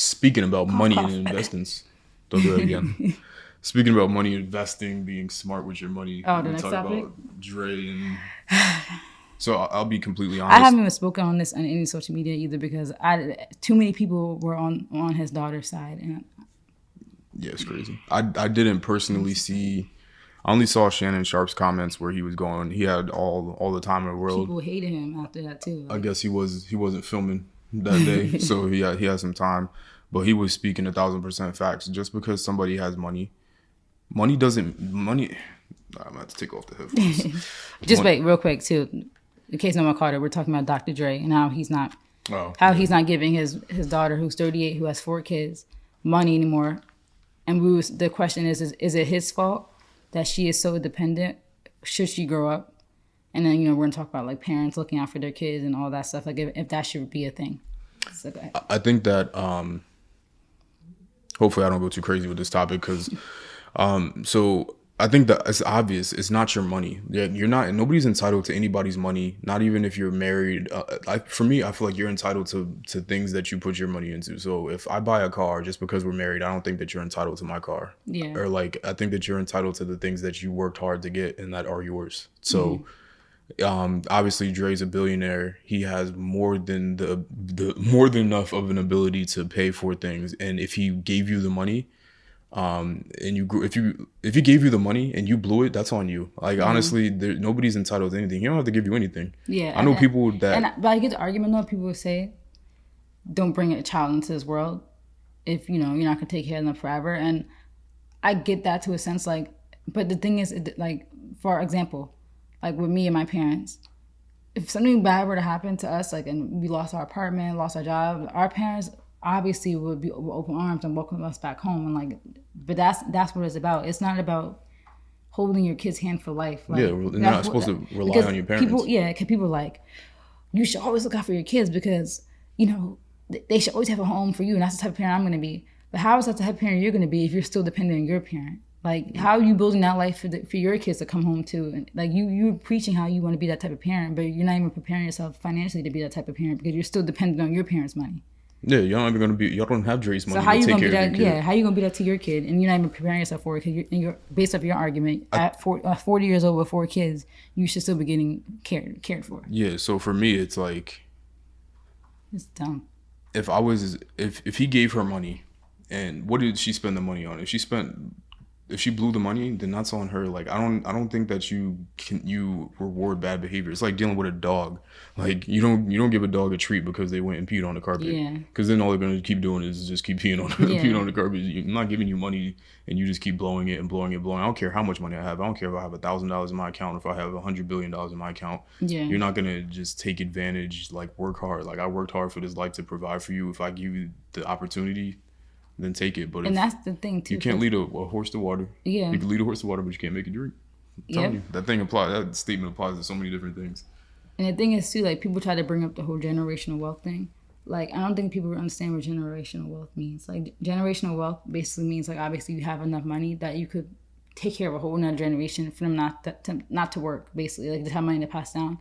Speaking about money and investments, don't do that again. Speaking about money, investing, being smart with your money, Oh, the we next talk topic? about Dre and so I'll be completely I honest. haven't even spoken on this on any social media either because too many people were on his daughter's side, and Yeah, it's crazy. I didn't personally see. I only saw Shannon Sharp's comments where he was going. He had all the time in the world. people hated him after that too. I Like, guess he wasn't filming that day, so he had some time. But he was speaking 1,000% facts. Just because somebody has money, money doesn't money. I'm gonna have to take off the headphones. just wait, real quick too, in case no one caught it, we're talking about Dr. Dre and Oh, how yeah. he's not giving his daughter, who's 38, who has 4 kids, money anymore. And the question is it his fault that she is so dependent? Should she grow up? And then we're gonna talk about like parents looking out for their kids and all that stuff. Like if that should be a thing. So go ahead. I think that hopefully I don't go too crazy with this topic because so I think that it's obvious it's not your money. Yeah, you're not. Nobody's entitled to anybody's money. Not even if you're married. For me, I feel like you're entitled to things that you put your money into. So if I buy a car just because we're married, I don't think that you're entitled to my car. Yeah. Or like I think that you're entitled to the things that you worked hard to get and that are yours. So. Obviously Dre's a billionaire. He has more than more than enough of an ability to pay for things. And if he gave you the money, and you grew, if he gave you the money and you blew it, that's on you. Like honestly, nobody's entitled to anything. He don't have to give you anything. Yeah. I know people that. But I get the argument though. People would say, "Don't bring a child into this world if you're not gonna take care of them forever." And I get that to a sense. Like, but the thing is, like for example, like with me and my parents, if something bad were to happen to us, like, and we lost our apartment, lost our job, our parents obviously would be open arms and welcome us back home. And like, but that's what it's about. It's not about holding your kid's hand for life. Like, Yeah, you're not supposed to rely on your parents. Because people are like, you should always look out for your kids because they should always have a home for you, and that's the type of parent I'm going to be. But how is that the type of parent you're going to be if you're still dependent on your parent? Like, how are you building that life for your kids to come home to? And like you're preaching how you want to be that type of parent, but you're not even preparing yourself financially to be that type of parent because you're still dependent on your parents' money. Yeah, you're not even gonna be. Y'all don't have Dre's money So how to you take gonna be care of that? your kid. Yeah, how you gonna be that to your kid, and you're not even preparing yourself for it because you're based off your argument at 40 years old with 4 kids, you should still be getting cared for. Yeah, so for me, it's like It's dumb. if he gave her money, and what did she spend the money on? If she blew the money, then that's on her. Like I don't think that you reward bad behavior. It's like dealing with a dog. Like you don't give a dog a treat because they went and peed on the carpet. Yeah. Because then all they're gonna keep doing is just keep peeing on peeing on the carpet. I'm not giving you money and you just keep blowing it and blowing it and blowing. I don't care how much money I have. I don't care if I have $1,000 in my account or if I have $100 billion in my account. Yeah. You're not gonna just take advantage. Like work hard. Like I worked hard for this life to provide for you. If I give you the opportunity, then take it. But And that's the thing too. you can't lead a horse to water. Yeah. You can lead a horse to water, but you can't make it drink. I'm telling you, that statement applies to so many different things. And the thing is too, like people try to bring up the whole generational wealth thing. Like I don't think people understand what generational wealth means. Like generational wealth basically means like obviously you have enough money that you could take care of a whole another generation for them not to work, basically, like to have money to pass down.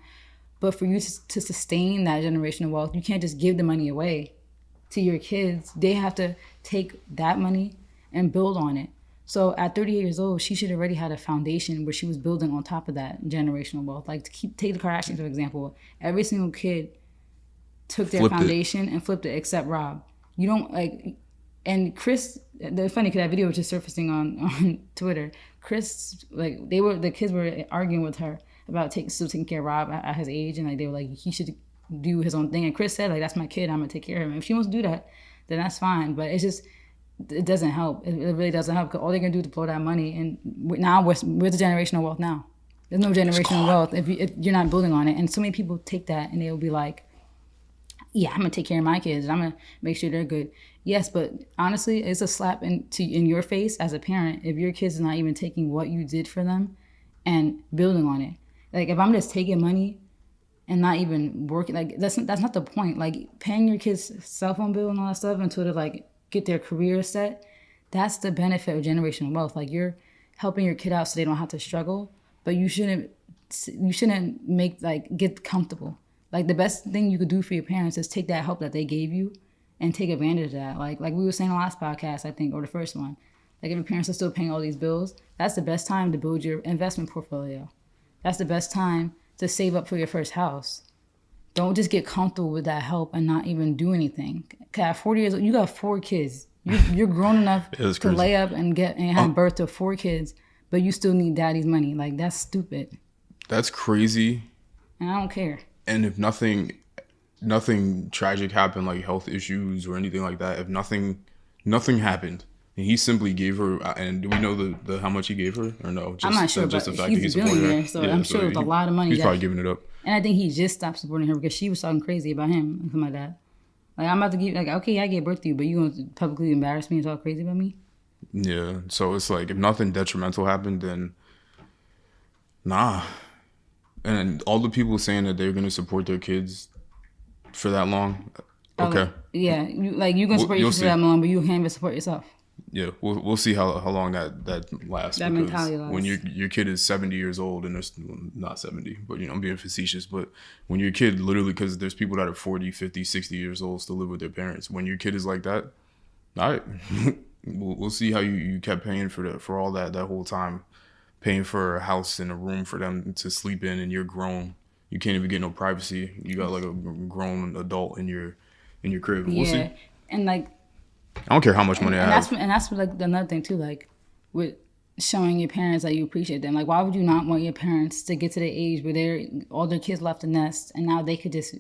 But for you to sustain that generational wealth, you can't just give the money away to your kids. They have to take that money and build on it. So at 38 years old, she should already had a foundation where she was building on top of that generational wealth. Like take the Kardashians for example. Every single kid took their foundation and flipped it except Rob. You don't like, and Chris. The funny because that video was just surfacing on Twitter. Chris, like the kids were arguing with her about still taking care of Rob at his age, and like they were like he should do his own thing. And Chris said like that's my kid, I'm gonna take care of him. If she wants to do that, then that's fine. But it's just it doesn't help. It really doesn't help because all they're gonna do is blow that money. And now where's the generational wealth now? There's no generational wealth if you're not building on it. And so many people take that and they'll be like, yeah, I'm gonna take care of my kids. I'm gonna make sure they're good. Yes, but honestly, it's a slap in your face as a parent if your kids are not even taking what you did for them and building on it. Like if I'm just taking money and not even working, like that's not the point. Like paying your kids' cell phone bill and all that stuff until they like get their career set, that's the benefit of generational wealth. Like you're helping your kid out so they don't have to struggle, but you shouldn't get comfortable. Like the best thing you could do for your parents is take that help that they gave you and take advantage of that. Like we were saying in the last podcast, I think, or the first one. Like if your parents are still paying all these bills, that's the best time to build your investment portfolio. That's the best time to save up for your first house. Don't just get comfortable with that help and not even do anything. Cause at 40 years old, you got 4 kids. You're grown enough to lay up and have birth to 4 kids, but you still need daddy's money. Like that's stupid. That's crazy. And I don't care. And if nothing tragic happened, like health issues or anything like that, if nothing happened, and he simply gave her, and do we know the how much he gave her or no? I'm not sure, just but the fact he's that a supported billionaire, her. so I'm sure it was a lot of money. He's probably giving it up. And I think he just stopped supporting her because she was talking crazy about him and my dad. Like, I'm about to give, like, okay, I gave birth to you, but you going to publicly embarrass me and talk crazy about me? Yeah. So it's like, if nothing detrimental happened, then nah. And all the people saying that they're going to support their kids for that long, okay. Yeah. You're going to support your kids for that long, but you can't even support yourself. Yeah, we'll see how long that lasts. That mentality lasts. When your kid is 70 years old, and there's not 70, but I'm being facetious. But when your kid literally, because there's people that are 40, 50, 60 years old still live with their parents. When your kid is like that, all right, we'll see how you kept paying for all that whole time, paying for a house and a room for them to sleep in, and you're grown. You can't even get no privacy. You got like a grown adult in your crib. We'll see. And like. I don't care how much money I have. And that's like another thing too, like with showing your parents that you appreciate them. Like, why would you not want your parents to get to the age where all their kids left the nest and now they could just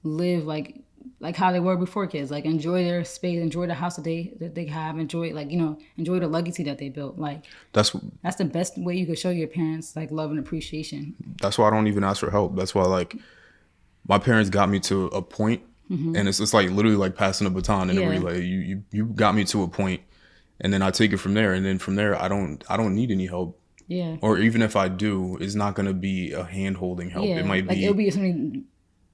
live like how they were before kids, like enjoy their space, enjoy the house that they have, enjoy enjoy the legacy that they built. Like that's the best way you could show your parents like love and appreciation. That's why I don't even ask for help. That's why like my parents got me to a point. Mm-hmm. And it's like literally like passing a baton in a relay. You got me to a point, and then I take it from there. And then from there, I don't need any help. Yeah. Or even if I do, it's not gonna be a hand holding help. Yeah. It might like be it'll be something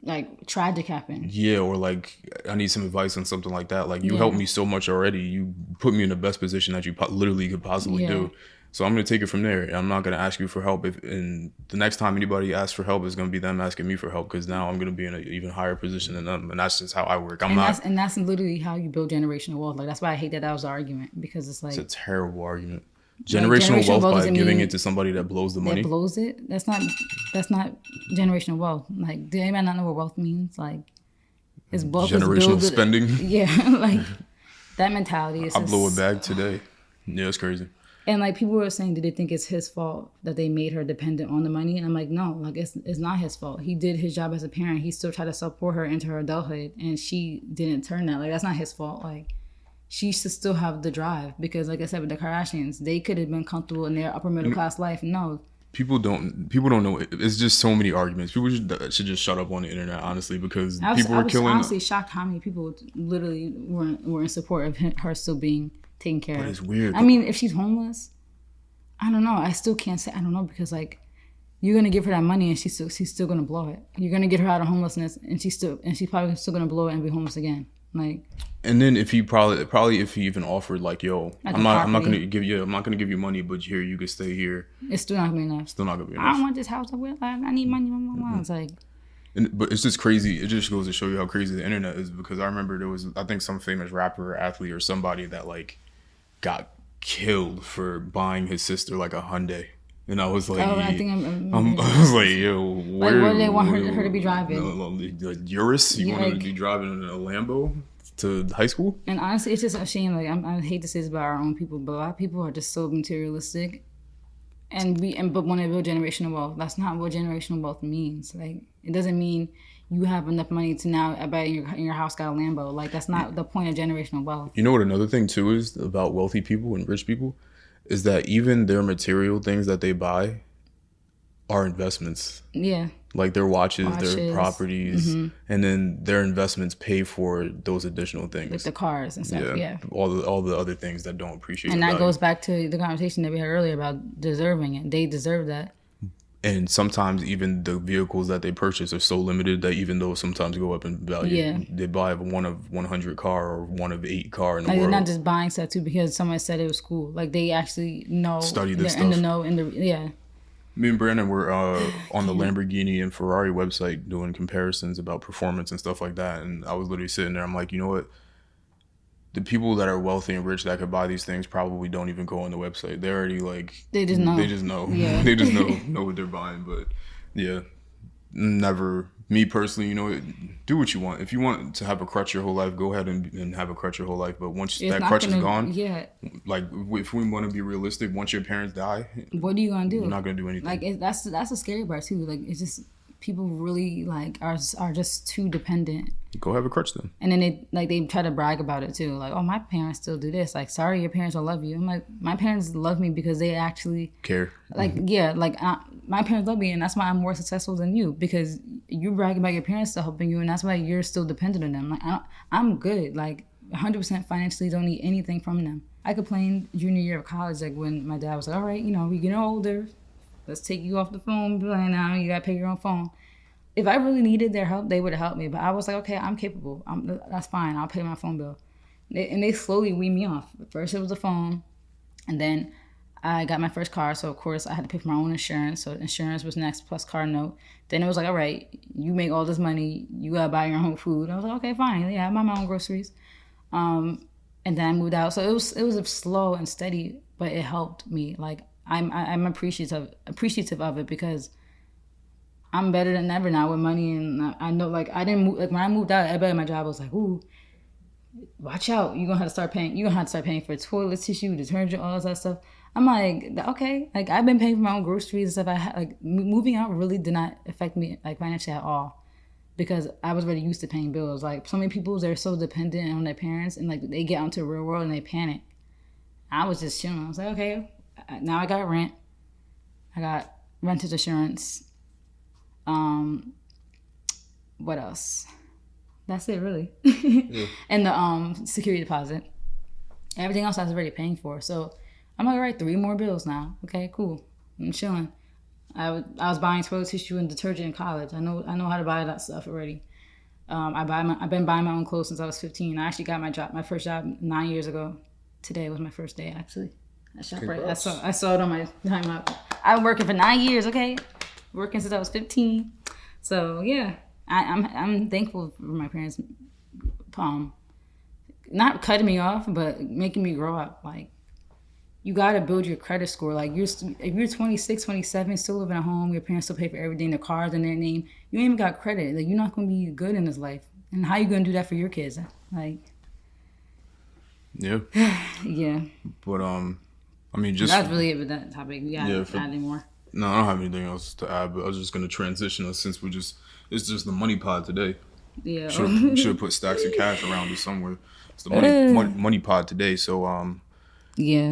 like tragic happen. Yeah, or like I need some advice on something like that. Like you helped me so much already. You put me in the best position that you literally could possibly do. So I'm going to take it from there. I'm not going to ask you for help. And the next time anybody asks for help, it's going to be them asking me for help because now I'm going to be in an even higher position than them. And that's just how I work. That's literally how you build generational wealth. Like, that's why I hate that was the argument, because it's like... It's a terrible argument. Generational wealth by giving it to somebody that blows the money. That blows it? That's not generational wealth. Like, do anybody not know what wealth means? Like, it's wealth. Generational spending? Yeah, like, that mentality is I blew a bag today. Yeah, it's crazy. And like people were saying, did they think it's his fault that they made her dependent on the money? And I'm like, no, like it's not his fault. He did his job as a parent. He still tried to support her into her adulthood, and she didn't turn that. Like, that's not his fault. Like, she should still have the drive, because like I said with the Kardashians, they could have been comfortable in their upper middle class life. No. People don't know. It's just so many arguments. People should just shut up on the internet, honestly, because people were killing. I was honestly shocked how many people literally were in support of her still being taken care of. But it's weird. I mean, if she's homeless, I don't know. I still can't say. I don't know, because like you're gonna give her that money and she's still gonna blow it. You're gonna get her out of homelessness and she's probably still gonna blow it and be homeless again. Like. And then if he if he even offered like, yo, I'm not gonna give you money, but here you can stay here. It's still not gonna be enough. Still not gonna be enough. I don't want this house. I need money. It's like. But it's just crazy. It just goes to show you how crazy the internet is, because I remember there was, I think, some famous rapper or athlete or somebody that like got killed for buying his sister like a Hyundai. And I was like, I was like, yo, where? Like, what do they want her to be driving? Urus? You want her to be driving a Lambo to high school? And honestly, it's just a shame. Like, I hate to say this about our own people, but a lot of people are just so materialistic. But when they build generational wealth, that's not what generational wealth means. Like, it doesn't mean you have enough money to now in your house got a Lambo. Like, that's not the point of generational wealth. You know what another thing too is about wealthy people and rich people is that even their material things that they buy are investments. Yeah. Like their watches, their properties, and then their investments pay for those additional things. Like the cars and stuff, yeah. All the other things that don't appreciate. And that goes back to the conversation that we had earlier about deserving it. They deserve that. And sometimes even the vehicles that they purchase are so limited that even though sometimes go up in value, they buy a 1 of 100 car or 1 of 8 car in the world. They're not just buying stuff too because someone said it was cool. Like, they actually know. Study this stuff. In the know. Yeah. Me and Brandon were on the Lamborghini and Ferrari website doing comparisons about performance and stuff like that. And I was literally sitting there. I'm like, you know what? the people that are wealthy and rich that could buy these things probably don't even go on the website. They're already like They just know. they just know. Yeah. They just know what they're buying. But yeah, never. Me personally, do what you want. If you want to have a crutch your whole life, go ahead and have a crutch your whole life. But once It's that not crutch is gonna- gone, Yeah. like if we want to be realistic, once your parents die, What are you gonna do? you're not gonna do anything. Like that's the scary part too. Like it's just people really like are just too dependent. Go have a crutch then. And then they try to brag about it too. Like, oh, my parents still do this. Like, sorry, your parents don't love you. I'm like, my parents love me because they actually Care. like, yeah, like my parents love me, and that's why I'm more successful than you, because you brag about your parents still helping you, and that's why you're still dependent on them. Like, I'm good. Like, 100% financially, don't need anything from them. I complained junior year of college, like when my dad was like, all right, we getting older. Let's take you off the phone plan now. You gotta pay your own phone. If I really needed their help, they would have helped me. But I was like, okay, I'm capable. That's fine. I'll pay my phone bill. And they slowly weaned me off. First it was the phone, and then I got my first car. So of course I had to pay for my own insurance. So insurance was next, plus car note. Then it was like, all right, you make all this money. You gotta buy your own food. I was like, okay, fine. Yeah, I buy my own groceries. And then I moved out. So it was slow and steady, but it helped me. Like I'm appreciative of it, because I'm better than ever now with money, and I know, like, I didn't move, like, when I moved out, everybody at my job was like, ooh, watch out, you're gonna have to start paying for toilet tissue, detergent, all that stuff. I'm like, okay, like, I've been paying for my own groceries and stuff. Moving out really did not affect me, like, financially at all, because I was already used to paying bills. Like, so many people, they're so dependent on their parents, and, like, they get out into the real world and they panic. I was just chilling. I was like, okay, now I got rent, I got renter's insurance. What else? That's it, really. Yeah. And the security deposit. Everything else I was already paying for. So I'm like, all right, 3 more bills now. Okay, cool. I'm chilling. I was buying toilet tissue and detergent in college. I know how to buy that stuff already. I've been buying my own clothes since I was 15. I actually got my first job 9 years ago. Today was my first day, actually. I saw it on my time out. I've been working for 9 years. Okay. Working since I was 15. So yeah, I'm thankful for my parents, not cutting me off, but making me grow up. Like, you gotta build your credit score. Like, if you're 26, 27, still living at home, your parents still pay for everything, the cars in their name, you ain't even got credit. Like, you're not gonna be good in this life. And how you gonna do that for your kids? Like, yeah, yeah. But I mean, just that's really it with that topic. We gotta add anymore. No, I don't have anything else to add, but I was just going to transition us, since it's just the money pod today. Yeah. Should have put stacks of cash around it somewhere. It's the money pod today. So, yeah.